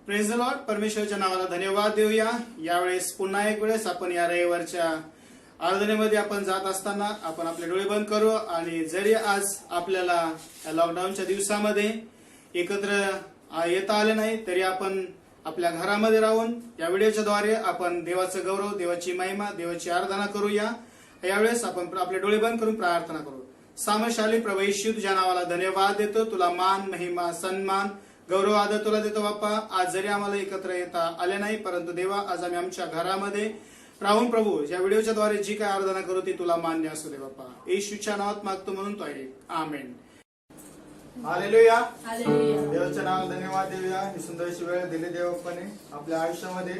Praise the Lord. परमेश्वराच्या नावाला धन्यवाद देऊया. यावेळेस पुन्हा एक वेळेस आपण या रविवारच्या आराधनेमध्ये आपण जात असताना आपण आपले डोळे बंद करू आणि जरी आज आपल्याला या लॉकडाऊनच्या दिवसामध्ये एकत्र येता आले नाही तरी आपण आपल्या घरामध्ये राहून या व्हिडिओच्या द्वारे आपण देवाचं गौरव, देवाची महिमा, देवाची आराधना करूया. यावेळेस आपण आपले डोळे बंद करून प्रार्थना करू. सामशाली प्रभू येशू, तुझ्या नावाला धन्यवाद देतो. तुला मान, महिमा, सन्मान, गौरव, आदर तुला देतो बाप्पा. आज जरी आम्हाला एकत्र येता आले नाही परंतु देवा आज आम्ही आमच्या घरामध्ये राहून प्रभू या व्हिडिओच्या द्वारे जी काय आराधना करू ती तुला मान्य असू दे बाप्पा. येशूच्या नावात मागतो म्हणून तो आहे. आमेन. हालेलुया. देवाच्या नावाला धन्यवाद देऊया. ही सुंदरशी वेळ दिली देवाने आपल्या आयुष्यामध्ये.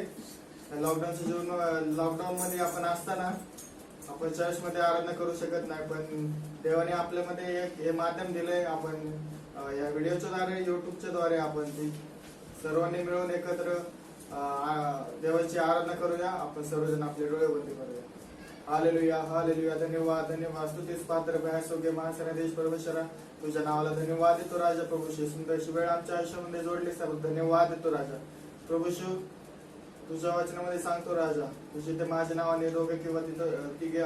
लॉकडाऊन मध्ये आपण असताना आपण चर्च मध्ये आराधना करू शकत नाही, पण देवाने आपल्यामध्ये एक हे माध्यम दिलंय. आपण या व्हिडिओच्या द्वारे, युट्यूबच्या द्वारे आपण सर्वांनी मिळून एकत्र देवाची आराधना करूया. आपण सर्वजण आपले डोळे बंद करूया. Hallelujah, hallelujah. धन्यवाद, धन्यवाद. स्तुतीस पात्र भयासोगे महासना देश परमेश्वरा, तुझ्या नावाला धन्यवाद देतो राजा. प्रभूशी सुंदरशी वेळ आमच्या आयुष्यामध्ये जोडली, धन्यवाद देतो राजा. प्रभूशू तुझ्या वचनामध्ये सांगतो राजा, तुझे ते माझ्या नावाने दोघे किंवा तिघे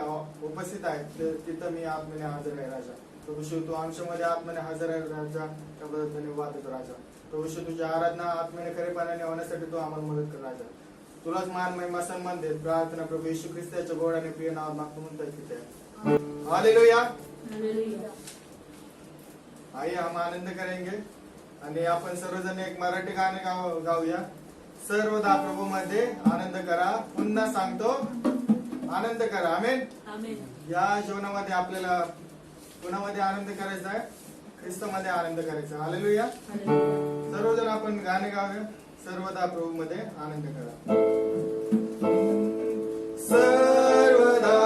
उपस्थित आहेत तिथं मी आत्म्याने हजर आहे राजा. प्रभूशू तू आमच्यामध्ये आत्म्याने हजर आहे राजा, त्याबद्दल धन्यवाद देतो राजा. प्रभूशू तुझी आराधना आत्म्याने खरेपणाने होण्यासाठी तू आम्हाला मदत कर राजा. तुलाच मान, महिमा, सन्मान देत प्रार्थना प्रभू येशू ख्रिस्ताच्या गोड आणि प्रिय नावात मागतो म्हणतात. हालेलुया. आइए हम आनंद करेंगे आणि आपण सर्वजण एक मराठी गाणे गाऊया. सर्वदा प्रभू मध्ये आनंद करा. पुन्हा सांगतो, आनंद करा. आमेन. या जीवनामध्ये आपल्याला कुणामध्ये आनंद करायचा आहे? ख्रिस्तामध्ये आनंद करायचा. हालेलुया. सर्वजण आपण गाणे गाऊया. सर्वदा प्रभू मध्ये आनंद करा. सर्वदा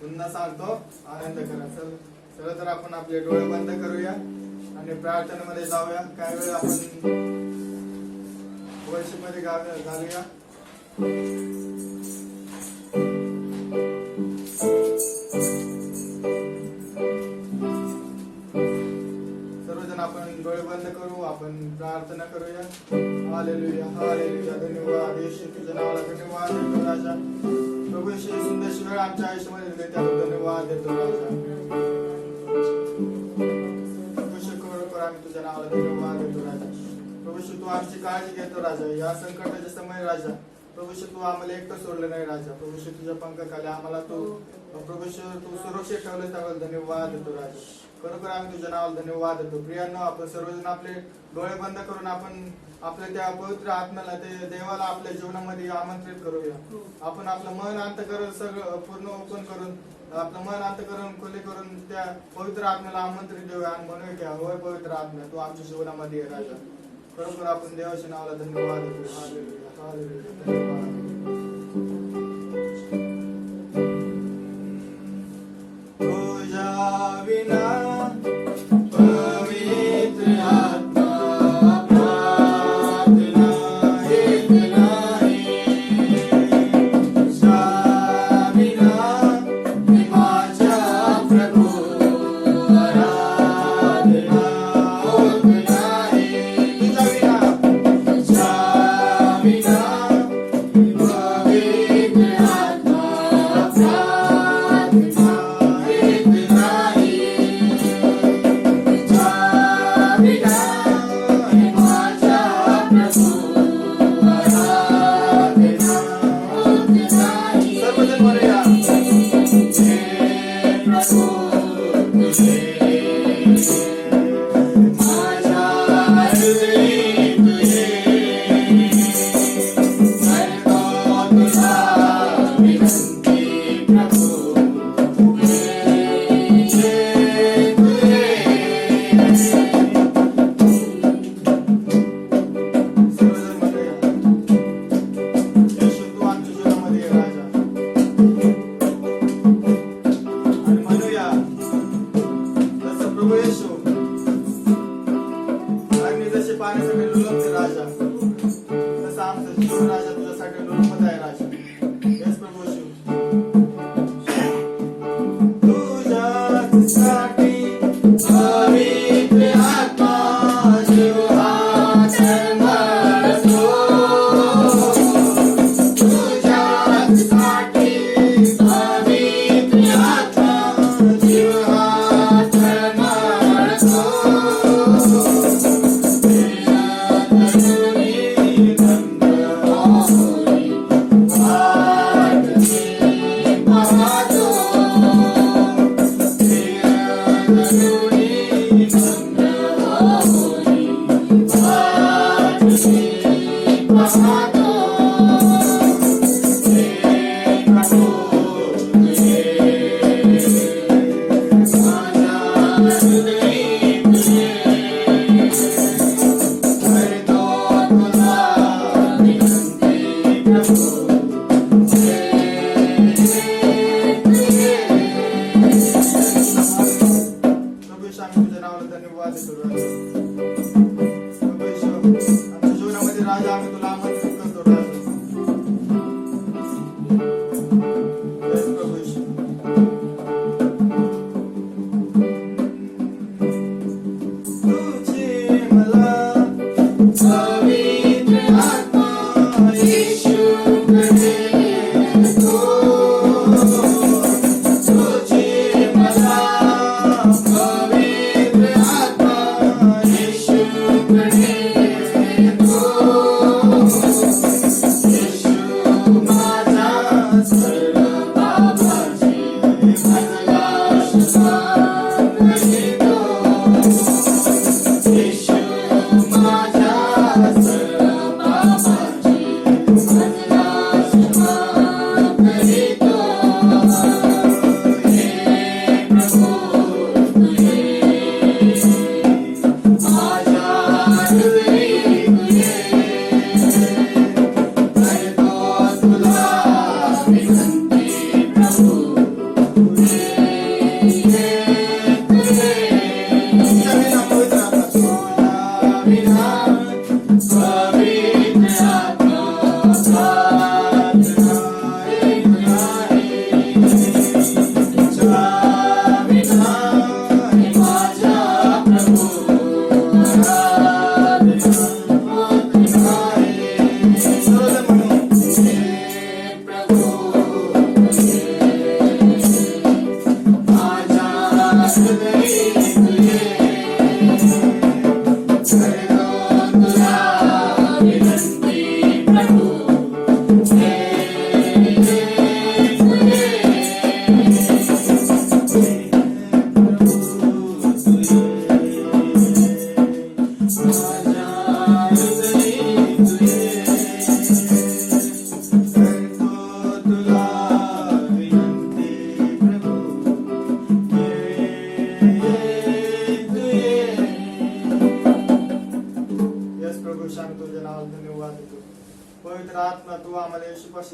पुन्हा सांगतो आनंद करा. चला तर आपण आपले डोळे बंद करूया आणि प्रार्थनेमध्ये जाऊया. काही वेळ आपण वर्षी मध्ये घालूया. सर्वजण आपण डोळे बंद करू, आपण प्रार्थना करूया. Hallelujah hallelujah. धन्यवाद येशू, तुझ्या नावाला धन्यवाद देतो राजा. प्रभू येशू, सुंदर वेळ आमच्या आयुष्यामध्ये दिले त्याबद्दल धन्यवाद देतो राजा. आम्ही तुझ्या नावाला धन्यवाद देतो राजा. प्रभू येशू, तू आमची काळजी घेतो राजा. या संकटाच्या समय राजा प्रभू येशू, तू आम्हाला एकटं सोडलं नाही राजा. प्रभू येशू, तुझ्या पंखाखाली आम्हाला तू प्रभू येशू तू सुरक्षित ठेवलं त्याबद्दल धन्यवाद देतो राजा. खरोखर आम्ही तुझ्या नावाला धन्यवाद देतो. प्रियांनो, आपण सर्वजण आपले डोळे बंद करून आपण आपल्या त्या पवित्र आत्म्याला, ते देवाला आपल्या जीवनामध्ये आमंत्रित करूया. आपण आपलं मन अंतःकरण सगळं पूर्ण ओपन करून, आपलं मन अंतःकरण खुले करून त्या पवित्र आत्म्याला आमंत्रित देऊया आणि म्हणूया की होय पवित्र आत्म्या, तू आमच्या जीवनामध्ये आहे राजा. खरोखर आपण देवाच्या नावाला धन्यवाद देतो. Hallelujah hallelujah. धन्यवाद. तुझ्या विना पवित्र आत्मा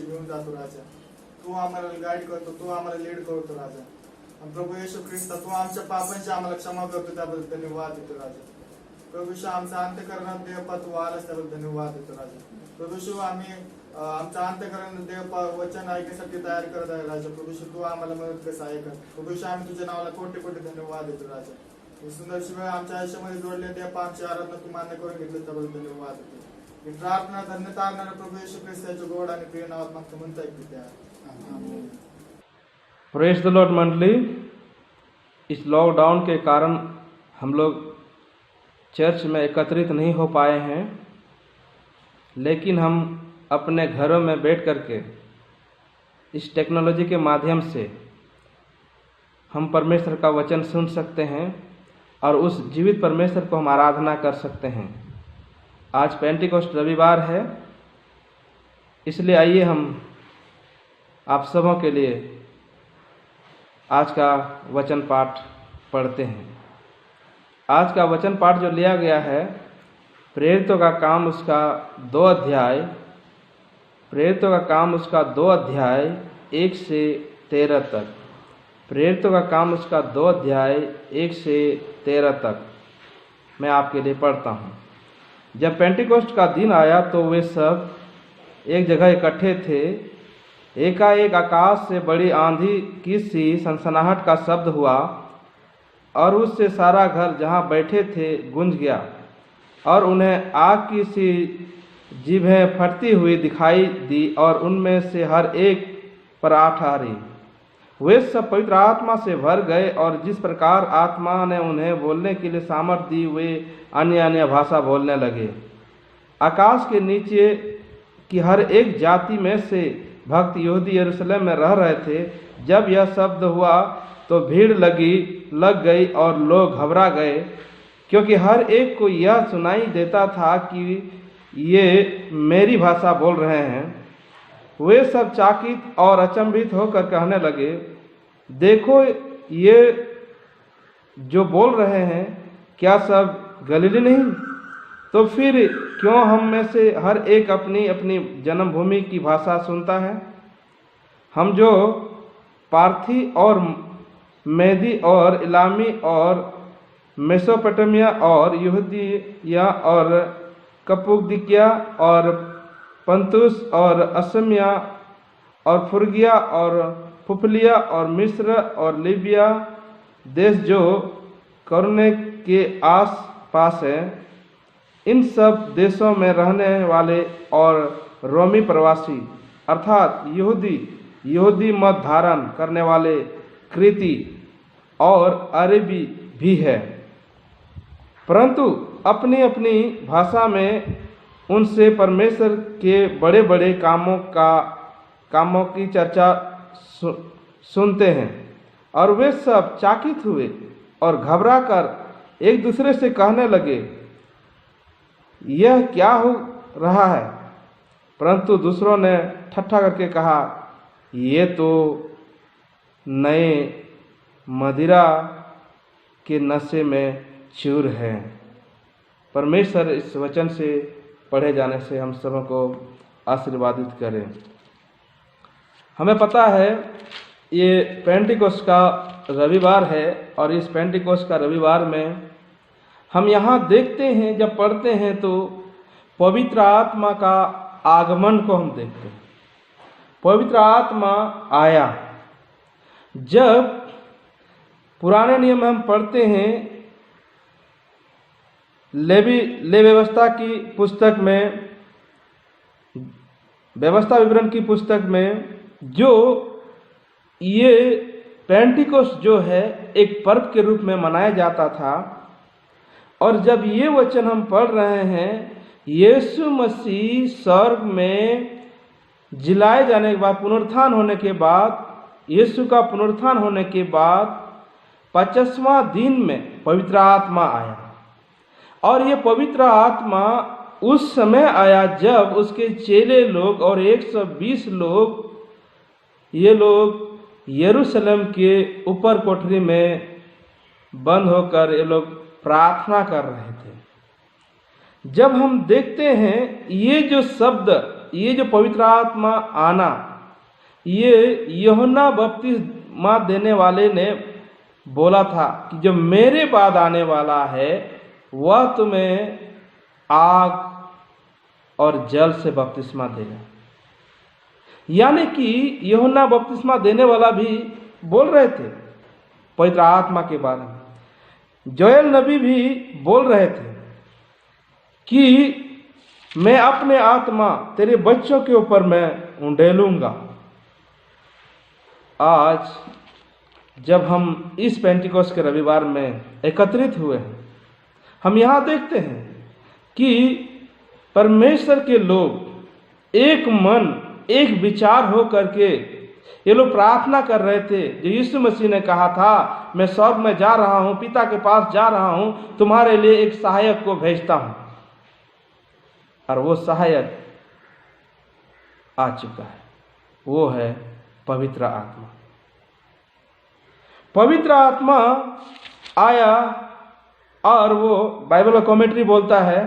पाशी घेऊन जातो राजा. तू आम्हाला गाईड करतो, तू आम्हाला लीड करतो राजा. आणि प्रभू येशू ख्रिस्त, तू आमच्या पापांची आम्हाला क्षमा करतो, त्याबद्दल धन्यवाद देतो राजा. प्रभू येशू, आमचा अंतःकरणात देवपा तू आलास, त्याबद्दल धन्यवाद देतो राजा. प्रभू येशू, आम्ही आमचा अंतःकरण देव वचन ऐकण्यासाठी तयार करत आहे राजा. प्रभू येशू, तू आम्हाला मदत कसं ऐकत. प्रभू येशू, आम्ही तुझ्या नावाला कोटी कोटी धन्यवाद देतो राजा. ही सुंदरशी वेळ आमच्या आयुष्यामध्ये जोडले, देव आमची आराधना तू मान्य करून घेतलं, त्याबद्दल धन्यवाद देतो. ही प्रार्थना धन्यता आणणारा प्रभू येशू ख्रिस्ताच्या गोड आणि प्रिय नावात मागतो म्हणता येते. प्रेज द लॉर्ड मंडली, इस लॉकडाउन के कारण हम लोग चर्च में एकत्रित नहीं हो पाए हैं, लेकिन हम अपने घरों में बैठ करके इस टेक्नोलॉजी के माध्यम से हम परमेश्वर का वचन सुन सकते हैं और उस जीवित परमेश्वर को हम आराधना कर सकते हैं। आज पेंटिकोस्ट रविवार है, इसलिए आइए हम आप सबों के लिए आज का वचन पाठ पढ़ते हैं। आज का वचन पाठ जो लिया गया है, प्रेरितों का काम उसका 2 अध्याय, प्रेरितों का काम उसका 2 अध्याय 1 से 13 तक, प्रेरितों का काम उसका 2 अध्याय 1 से 13 तक मैं आपके लिए पढ़ता हूँ। जब पेंटिकोस्ट का दिन आया तो वे सब एक जगह इकट्ठे थे। एकाएक आकाश से बड़ी आंधी की सी सनसनाहट का शब्द हुआ और उससे सारा घर जहाँ बैठे थे गूंज गया और उन्हें आग की सी जीभें फटती हुई दिखाई दी और उनमें से हर एक पर आ ठहरी। वे सब पवित्र आत्मा से भर गए और जिस प्रकार आत्मा ने उन्हें बोलने के लिए सामर्थ दी, वे अन्य अन्य भाषा बोलने लगे। आकाश के नीचे की हर एक जाति में से भक्त यहूदी यरूशलेम में रह रहे थे। जब यह शब्द हुआ तो भीड़ लग गई और लोग घबरा गए, क्योंकि हर एक को यह सुनाई देता था कि ये मेरी भाषा बोल रहे हैं। वे सब चकित और अचंभित होकर कहने लगे, देखो ये जो बोल रहे हैं, क्या सब गलीली नहीं? तो फिर क्यों हम में से हर एक अपनी अपनी जन्मभूमि की भाषा सुनता है? हम जो पार्थी और मेदी और इलामी और मेसोपोटामिया और यहूदिया और कप्पदोकिया और पंतुस और असमिया और फ्रुगिया और पुफलिया और मिस्र और लीबिया देश जो कुरने के आस पास है, इन सब देशों में रहने वाले और रोमी प्रवासी अर्थात यहूदी मत धारण करने वाले क्रेती और अरबी भी है, परंतु अपनी अपनी भाषा में उनसे परमेश्वर के बड़े बड़े कामों की चर्चा सुनते हैं। और वे सब चकित हुए और घबरा कर एक दूसरे से कहने लगे, यह क्या हो रहा है? परंतु दूसरों ने ठट्ठा करके कहा, ये तो नए मदिरा के नशे में चूर है। परमेश्वर इस वचन से पढ़े जाने से हम सबों को आशीर्वादित करें। हमें पता है ये पेंटिकोस्ट का रविवार है और इस पेंटिकोस्ट का रविवार में हम यहाँ देखते हैं, जब पढ़ते हैं तो पवित्र आत्मा का आगमन को हम देखते हैं। पवित्र आत्मा आया। जब पुराने नियम में हम पढ़ते हैं, ले व्यवस्था की पुस्तक में, व्यवस्था विवरण की पुस्तक में, जो ये पेंटिकोस्ट जो है एक पर्व के रूप में मनाया जाता था। और जब ये वचन हम पढ़ रहे हैं, यीशु मसीह स्वर्ग में जिलाए जाने के बाद, पुनरुत्थान होने के बाद, यीशु का पुनरुत्थान होने के बाद 50वां दिन में पवित्र आत्मा आया। और ये पवित्र आत्मा उस समय आया जब उसके चेले लोग और 120 लोग, ये लोग यरूशलेम के ऊपर कोठरी में बंद होकर ये लोग प्रार्थना कर रहे थे। जब हम देखते हैं ये जो शब्द ये जो पवित्र आत्मा आना, ये यूहन्ना बपतिस्मा देने वाले ने बोला था कि जो मेरे बाद आने वाला है वह तुम्हें आग और जल से बपतिस्मा देगा। यानी कि यूहन्ना बपतिस्मा देने वाला भी बोल रहे थे पवित्र आत्मा के बारे में। जोएल नबी भी बोल रहे थे कि मैं अपने आत्मा तेरे बच्चों के ऊपर मैं उंडेलूंगा। आज जब हम इस पेंटिकोस्ट के रविवार में एकत्रित हुए हैं, हम यहाँ देखते हैं कि परमेश्वर के लोग एक मन एक विचार हो करके ये लोग प्रार्थना कर रहे थे। जो यीशु मसीह ने कहा था, मैं स्वर्ग में जा रहा हूँ, पिता के पास जा रहा हूँ, तुम्हारे लिए एक सहायक को भेजता हूँ। और वो सहायक आ चुका है, वो है पवित्र आत्मा। पवित्र आत्मा आया और वो बाइबल का कमेंट्री बोलता है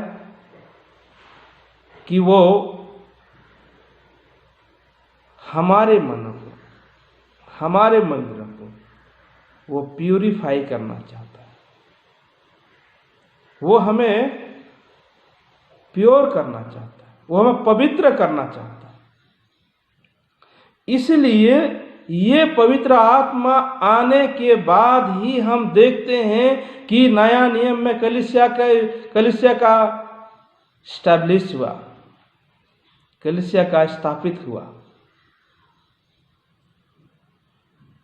कि वो हमारे मनों को, हमारे मंदिरों को वो प्यूरिफाई करना चाहता है। वो हमें प्योर करना चाहता है, वो हमें पवित्र करना चाहता है। इसलिए ये पवित्र आत्मा आने के बाद ही हम देखते हैं कि नया नियम में कलीसिया का स्टैब्लिश हुआ, कलीसिया का स्थापित हुआ।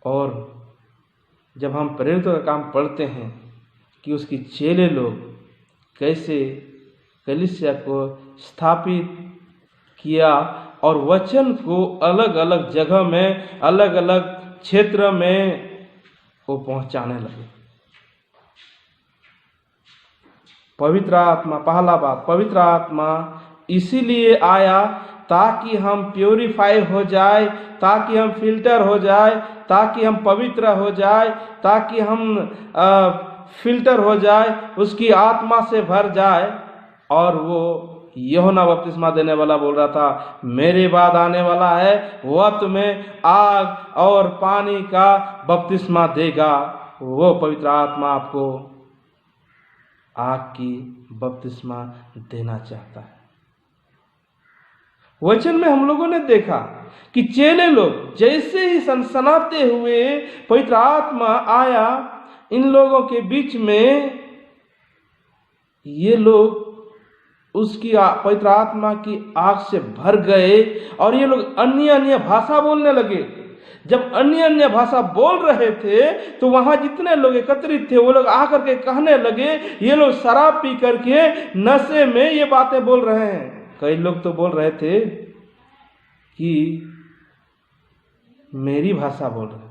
और जब हम प्रेरितों का काम पढ़ते हैं कि उसकी चेले लोग कैसे कलीसिया को स्थापित किया और वचन को अलग अलग जगह में, अलग अलग क्षेत्र में वो पहुंचाने लगे। पवित्र आत्मा, पहला बात, पवित्र आत्मा इसीलिए आया ताकि हम प्योरीफाई हो जाए, ताकि हम फिल्टर हो जाए, ताकि हम पवित्र हो जाए, ताकि हम फिल्टर हो जाए, उसकी आत्मा से भर जाए। और वो यूहन्ना बपतिस्मा देने वाला बोल रहा था, मेरे बाद आने वाला है, वह तुम्हें आग और पानी का बपतिस्मा देगा। वो पवित्र आत्मा आपको आग की बपतिस्मा देना चाहता है। वचन में हम लोगों ने देखा कि चेले लोग जैसे ही सनसनाते हुए पवित्र आत्मा आया इन लोगों के बीच में, ये लोग उसकी पवित्र आत्मा की आग से भर गए और ये लोग अन्य अन्य भाषा बोलने लगे। जब अन्य अन्य भाषा बोल रहे थे तो वहां जितने लोग एकत्रित थे वो लोग आकर के कहने लगे, ये लोग शराब पी करके नशे में ये बातें बोल रहे हैं। कई लोग तो बोल रहे थे कि मेरी भाषा बोल रहे हैं,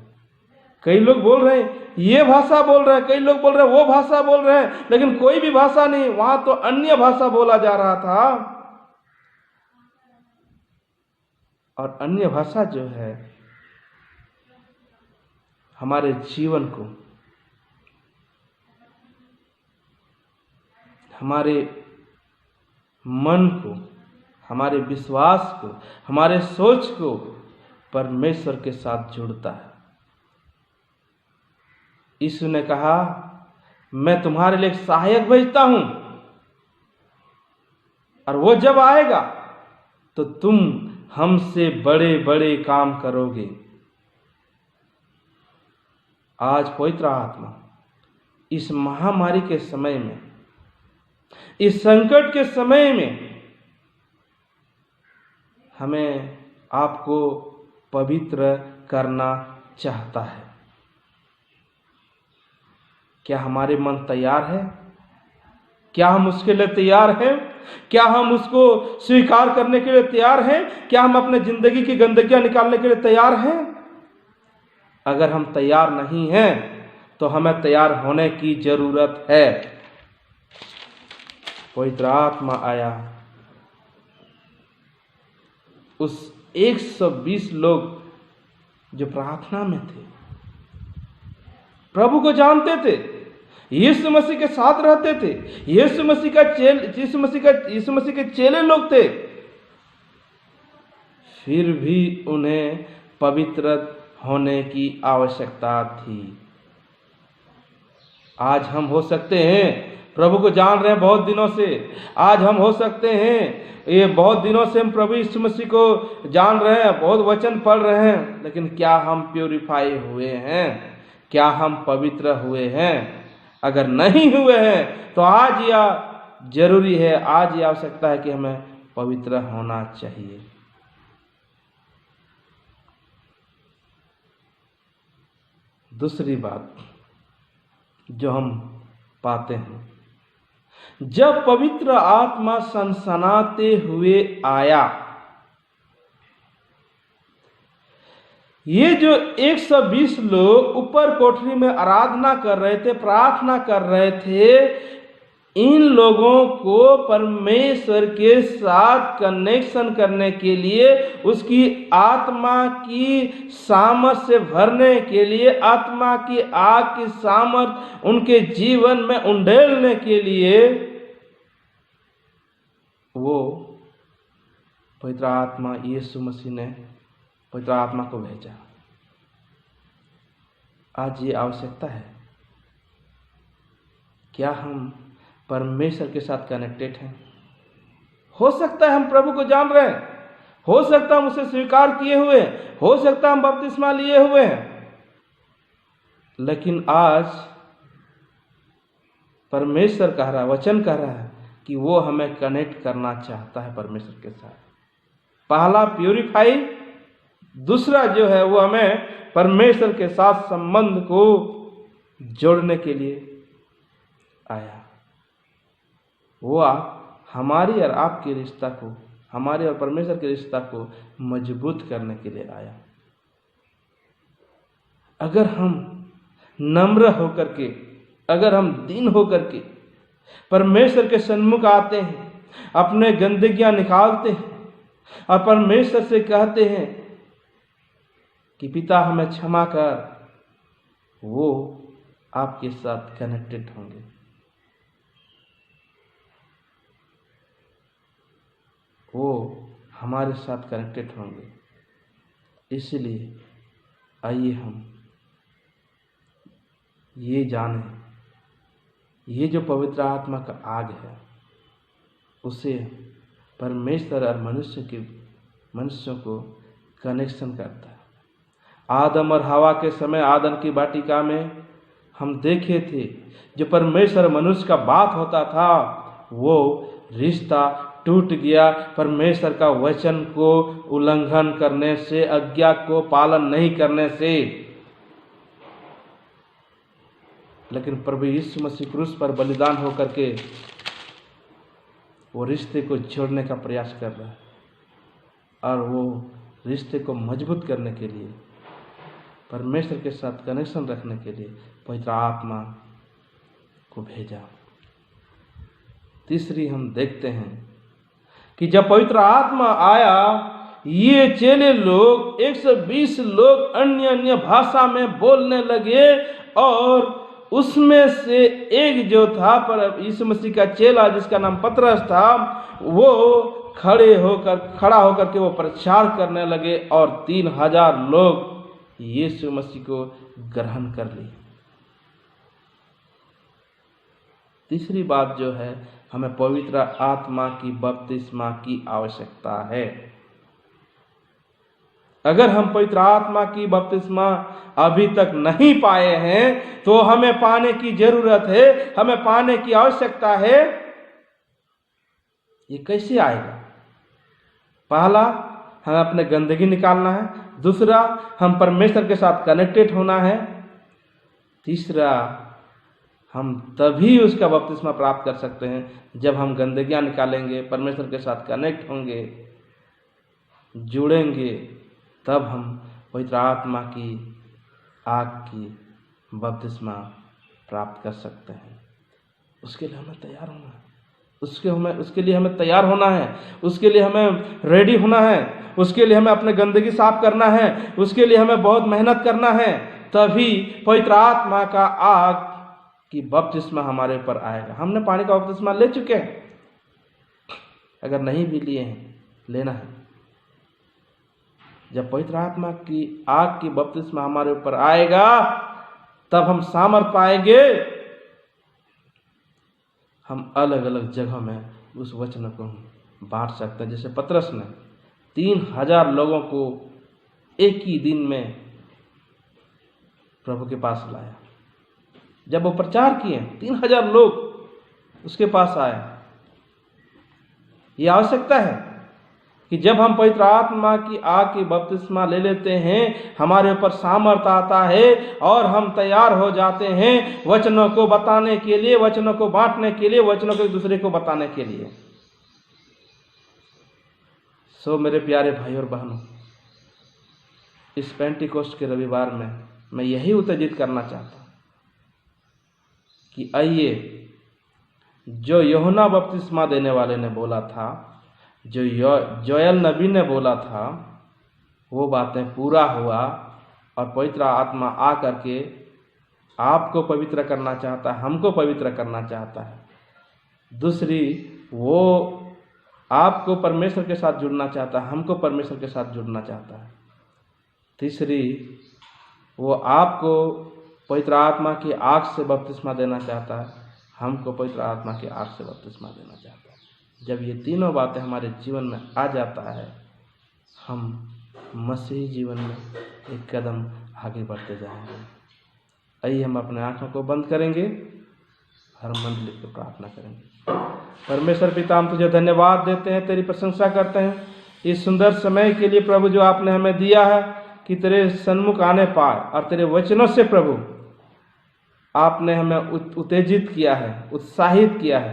कई लोग बोल रहे हैं ये भाषा बोल रहे हैं, कई लोग बोल रहे हैं वो भाषा बोल रहे हैं, लेकिन कोई भी भाषा नहीं, वहां तो अन्य भाषा बोला जा रहा था। और अन्य भाषा जो है हमारे जीवन को, हमारे मन को, हमारे विश्वास को, हमारे सोच को परमेश्वर के साथ जुड़ता है। यीशु ने कहा, मैं तुम्हारे लिए एक सहायक भेजता हूं और वो जब आएगा तो तुम हमसे बड़े बड़े काम करोगे। आज पवित्र आत्मा इस महामारी के समय में, इस संकट के समय में हमें आपको पवित्र करना चाहता है। क्या हमारे मन तैयार है? क्या हम उसके लिए तैयार हैं? क्या हम उसको स्वीकार करने के लिए तैयार हैं? क्या हम अपने जिंदगी की गंदगियां निकालने के लिए तैयार हैं? अगर हम तैयार नहीं हैं तो हमें तैयार होने की जरूरत है। पवित्र आत्मा आया, उस 120 लोग जो प्रार्थना में थे, प्रभु को जानते थे, यीशु मसीह के साथ रहते थे, यीशु मसीह के चेले लोग थे। फिर भी उन्हें पवित्र होने की आवश्यकता थी। आज हम हो सकते हैं प्रभु को जान रहे हैं बहुत दिनों से, आज हम हो सकते हैं ये बहुत दिनों से हम प्रभु यीशु मसीह को जान रहे हैं, बहुत वचन पढ़ रहे हैं, लेकिन क्या हम प्यूरिफाई हुए हैं? क्या हम पवित्र हुए हैं? अगर नहीं हुए हैं तो आज यह जरूरी है, आज यह आवश्यकता है कि हमें पवित्र होना चाहिए। दूसरी बात जो हम पाते हैं, जब पवित्र आत्मा सनसनाते हुए आया, ये जो 120 लोग ऊपर कोठरी में आराधना कर रहे थे, प्रार्थना कर रहे थे, इन लोगों को परमेश्वर के साथ कनेक्शन करने के लिए, उसकी आत्मा की सामर्थ से भरने के लिए, आत्मा की आग की सामर्थ उनके जीवन में उंडेलने के लिए वो पवित्र आत्मा यीशु मसीह ने पवित्र आत्मा को भेजा। आज ये आवश्यकता है। क्या हम परमेश्वर के साथ कनेक्टेड हैं? हो सकता है हम प्रभु को जान रहे हैं, हो सकता है हम उसे स्वीकार किए हुए हैं, हो सकता है हम बपतिस्मा लिए हुए हैं, लेकिन आज परमेश्वर कह रहा है, वचन कह रहा है कि वो हमें कनेक्ट करना चाहता है परमेश्वर के साथ। पहला प्यूरिफाई, दूसरा जो है वो हमें परमेश्वर के साथ संबंध को जोड़ने के लिए आया। वो हमारी और आपके रिश्ता को, हमारे और परमेश्वर के रिश्ता को मजबूत करने के लिए आया। अगर हम नम्र होकर के, अगर हम दीन होकर के परमेश्वर के सन्मुख आते हैं, अपने गंदगियां निकालते हैं और परमेश्वर से कहते हैं कि पिता हमें क्षमा कर, वो आपके साथ कनेक्टेड होंगे। वो हमारे साथ कनेक्टेड होंगे। इसलिए आइए हम ये जानें, ये जो पवित्र आत्मा का आग है, उसे परमेश्वर और मनुष्यों को कनेक्शन करता है। आदम और हवा के समय आदम की वाटिका में हम देखे थे, जो परमेश्वर मनुष्य का बात होता था, वो रिश्ता टूट गया परमेश्वर का वचन को उल्लंघन करने से, आज्ञा को पालन नहीं करने से। लेकिन प्रभु यीशु मसीह क्रूस पर बलिदान होकर के वो रिश्ते को जोड़ने का प्रयास कर रहा है, और वो रिश्ते को मजबूत करने के लिए, परमेश्वर के साथ कनेक्शन रखने के लिए पवित्र आत्मा को भेजा। तीसरी हम देखते हैं कि जब पवित्र आत्मा आया, ये चेले लोग 120 लोग अन्य अन्य भाषा में बोलने लगे, और उसमें से एक जो था पर यीशु मसीह का चेला जिसका नाम पतरस था, वो खड़ा होकर के वो प्रचार करने लगे, और 3000 लोग यीशु मसीह को ग्रहण कर लिए। तीसरी बात जो है, हमें पवित्र आत्मा की बपतिस्मा की आवश्यकता है। अगर हम पवित्र आत्मा की बपतिस्मा अभी तक नहीं पाए हैं तो हमें पाने की जरूरत है, हमें पाने की आवश्यकता है। ये कैसे आएगा? पहला, हमें अपने गंदगी निकालना है। दूसरा, हम परमेश्वर के साथ कनेक्टेड होना है। तीसरा, हम तभी उसका बपतिस्मा प्राप्त कर सकते हैं जब हम गंदगियां निकालेंगे, परमेश्वर के साथ कनेक्ट होंगे, जुड़ेंगे, तब हम पवित्र आत्मा की आग की बपतिस्मा प्राप्त कर सकते हैं। उसके लिए हमें तैयार होना है, उसके लिए हमें तैयार होना है, उसके लिए हमें रेडी होना है, उसके लिए हमें अपने गंदगी साफ करना है, उसके लिए हमें बहुत मेहनत करना है। तभी पवित्र आत्मा का आग की बपतिस्मा हमारे ऊपर आएगा। हमने पानी का बपतिस्मा ले चुके हैं, अगर नहीं भी लिए हैं, लेना है। जब पवित्र आत्मा की आग की बपतिस्मा हमारे ऊपर आएगा तब हम सामर्थ पाएंगे, हम अलग अलग जगहों में उस वचन को बांट सकते हैं। जैसे पतरस ने 3000 लोगों को एक ही दिन में प्रभु के पास लाया। जब वो प्रचार किए 3000 लोग उसके पास आए। ये आवश्यकता है कि जब हम पवित्र आत्मा की आग की बपतिस्मा ले लेते हैं, हमारे ऊपर सामर्थ आता है और हम तैयार हो जाते हैं वचनों को बताने के लिए, वचनों को बांटने के लिए, वचनों को एक दूसरे को बताने के लिए। सो मेरे प्यारे भाई और बहनों, इस पेंटिकोस्ट के रविवार में मैं यही उत्तेजित करना चाहता हूं कि आइए, जो यूहन्ना बपतिस्मा देने वाले ने बोला था, जो जोएल नबी ने बोला था, वो बातें पूरा हुआ और पवित्र आत्मा आ करके आपको पवित्र करना चाहता है, हमको पवित्र करना चाहता है। दूसरी, वो आपको परमेश्वर के साथ जुड़ना चाहता है, हमको परमेश्वर के साथ जुड़ना चाहता है। तीसरी, वो आपको पवित्र आत्मा की आग से बपतिस्मा देना चाहता है, हमको पवित्र आत्मा की आग से बपतिस्मा देना चाहता है। जब ये तीनों बातें हमारे जीवन में आ जाता है, हम मसीही जीवन में एक कदम आगे बढ़ते जाएंगे। आइए हम अपने आंखों को बंद करेंगे, हर मंडली को प्रार्थना करेंगे। परमेश्वर पिता, हम तुझे धन्यवाद देते हैं, तेरी प्रशंसा करते हैं इस सुंदर समय के लिए प्रभु, जो आपने हमें दिया है कि तेरे सन्मुख आने पाए और तेरे वचनों से प्रभु आपने हमें उत्तेजित किया है, उत्साहित किया है।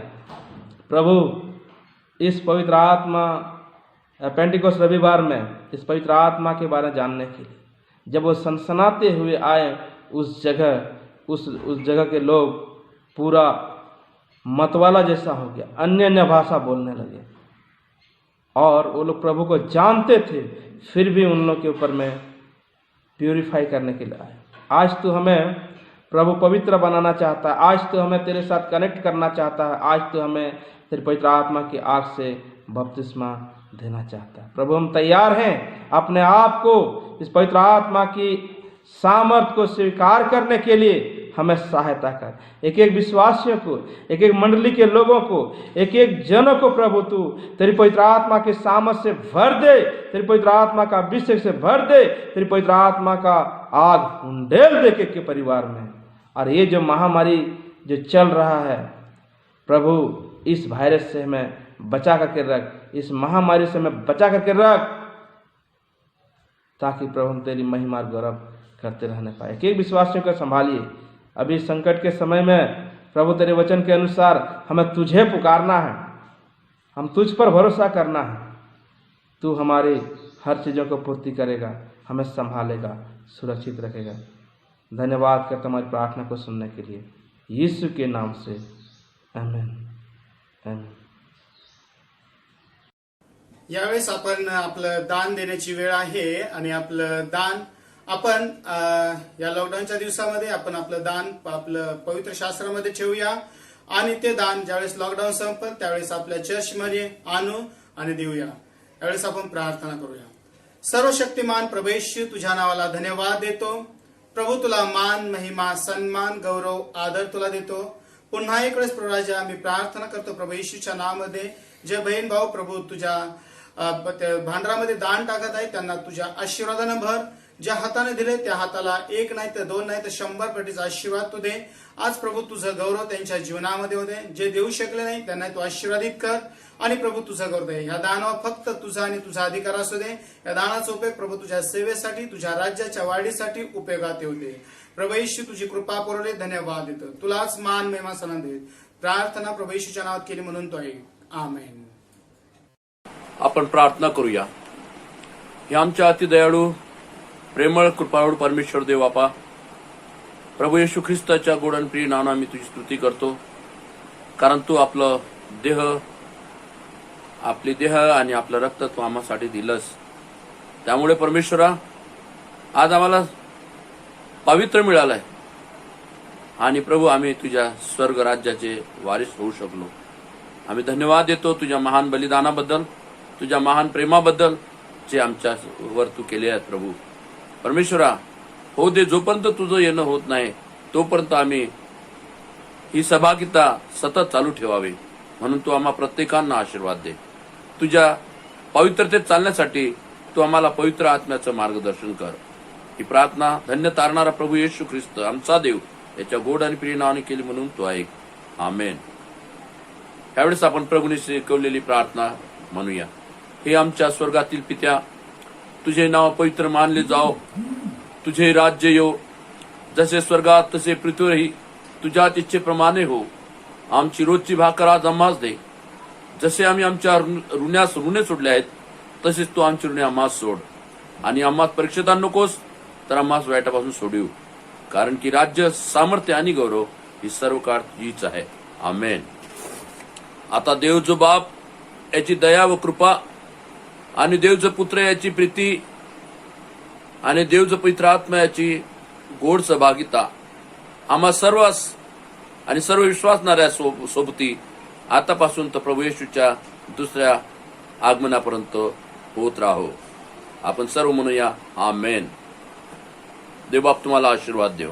प्रभु, इस पवित्र आत्मा पेंटिकोस्ट रविवार में इस पवित्र आत्मा के बारे में जानने के लिए जब वो सनसनाते हुए आए उस जगह के लोग पूरा मतवाला जैसा हो गया, अन्य अन्य भाषा बोलने लगे और वो लोग प्रभु को जानते थे, फिर भी उन लोग के ऊपर में प्यूरिफाई करने के लिए आए। आज तू हमें प्रभु पवित्र बनाना चाहता है, आज तू हमें तेरे साथ कनेक्ट करना चाहता है, आज तू हमें तेरे पवित्र आत्मा की आग से बपतिस्मा देना चाहता है। प्रभु, हम तैयार हैं अपने आप को इस पवित्र आत्मा की सामर्थ को स्वीकार करने के लिए हमें सहायता कर। एक एक विश्वासियों को, एक एक मंडली के लोगों को, एक एक जनों को प्रभु तू तेरी पवित्र आत्मा के सामर्थ से भर दे, तेरी पवित्र आत्मा का अभिषेक से भर दे, तेरी पवित्र आत्मा का आग उंडेल दे के परिवार में। और ये जो महामारी जो चल रहा है प्रभु, इस वायरस से हमें बचा करके रख, इस महामारी से हमें बचा करके रख, ताकि प्रभु हम तेरी महिमा और गौरव करते रहने पाए। एक एक विश्वासियों को संभालिए। अभी संकट के समय में प्रभु तेरे वचन के अनुसार हमें तुझे पुकारना है, हम तुझ पर भरोसा करना है। तू हमारी हर चीज़ों को पूर्ति करेगा, हमें संभालेगा, सुरक्षित रखेगा। धन्यवाद करता हमारी प्रार्थना को सुनने के लिए, यीशु के नाम से, आमीन आमीन। यावेळेस आपण आपलं दान देण्याची वेळ आहे आणि आपलं दान आपण या लॉकडाऊनच्या दिवसामध्ये आपण आपलं दान आपलं पवित्र शास्त्रामध्ये ठेवूया आणि ते दान ज्यावेळेस लॉकडाऊन संपेल त्यावेळेस आपल्या चर्चमध्ये आणू आणि देऊया। यावेळेस आपण प्रार्थना करूया। सर्वशक्तिमान प्रभू येशू, तुझ्या नावाला धन्यवाद देतो प्रभू, तुला मान, महिमा, सन्मान, गौरव, आदर तुला देतो। पुन्हा एक वेळेस प्रभू राजा मी प्रार्थना करतो प्रभू येशूच्या नावामध्ये, जे बहीण भाऊ प्रभू तुझ्या भांडारामध्ये दान टाकत आहे त्यांना तुझ्या आशीर्वादाने भर। ज्या हाताने दिले त्या हाताला 1 नाही तर 2 नाही तर 100 पटीचा आशीर्वाद तू दे। आज प्रभू तुझं गौरव त्यांच्या जीवनामध्ये होते, जे देऊ शकले नाही त्यांना तू आशीर्वादित कर आणि प्रभू तुझं गौरव दे। या दानावर फक्त तुझा आणि तुझा अधिकार असू दे। या दानाचा उपयोग प्रभू तुझ्या सेवेसाठी, तुझ्या राज्याच्या वाढीसाठी उपयोगात येऊ दे। प्रभू येशू तुझी कृपा पुरवले, धन्यवाद देतो तुलाच मान, महिमा, सन्मान दे। प्रार्थना प्रभू येशूच्या नावात केली म्हणून तो आहे, आमेन। आपण प्रार्थना करूया। हे आमच्या अतिदयाळू प्रेमळ कृपाळू परमेश्वर देव बापा, प्रभू येशू ख्रिस्ताच्या गोड आणि प्रिय नावाने मी तुझी स्तुती करतो, कारण तू आपलं देह, आपली देह आणि आपलं रक्त तू आम्हासाठी दिलंस। त्यामुळे परमेश्वरा आज आम्हाला पवित्र मिळालंय आणि प्रभू आम्ही तुझ्या स्वर्ग राज्याचे वारिस होऊ शकलो। आम्ही धन्यवाद देतो तुझ्या महान बलिदानाबद्दल, तुझ्या महान प्रेमाबद्दल, जे आमच्यावर तू केले आहेत प्रभू परमेश्वरा. हो दे, जोपर्यंत तुझं येणं होत नाही तोपर्यंत आम्ही ही सहभागिता सतत चालू ठेवावी. म्हणून तू आम्हा प्रत्येकांना आशीर्वाद दे. तुझ्या पवित्रतेत चालण्यासाठी तू आम्हाला पवित्र आत्म्याचं मार्गदर्शन कर. ही प्रार्थना धन्य तारणारा प्रभू येशू ख्रिस्त आमचा देव याच्या गोड आणि प्रिय नावाने केली म्हणून तो ऐक. आमेन. यावेळेस आपण प्रभूने शिकवलेली प्रार्थना म्हणूया. हे आमच्या स्वर्गातील पित्या, तुझे नाव पवित्र मानले जाओ, तुझे राज्य येऊ, जसे स्वर्गात तसे पृथ्वीवरही तुझ्याच इच्छेप्रमाणे हो. आमची रोजची भाकर आज आम्हास दे. जसे आम्ही आमच्या ऋण्यास ऋणे सोडले आहेत तसेच तू आमची ऋणे आम्हास सोड. आणि आम्हास परीक्षेत आणू नकोस, तर आम्हास वाईटापासून सोडवू. कारण की राज्य, सामर्थ्य आणि गौरव ही सर्व काळ तुझीच आहे. आमेन. आता देव जो बाप याची दया व कृपा आणि देव जो पुत्र याची प्रीती आणि देव जो पवित्र आत्मा याची गोड सहभागिता आम्हा सर्वांस आणि सर्व विश्वासणाऱ्या सोबती आतापासून तर प्रभू येशूच्या दुसऱ्या आगमनापर्यंत होत राहो. आपण सर्व म्हणूया आमेन. देव बाप तुम्हाला आशीर्वाद देव.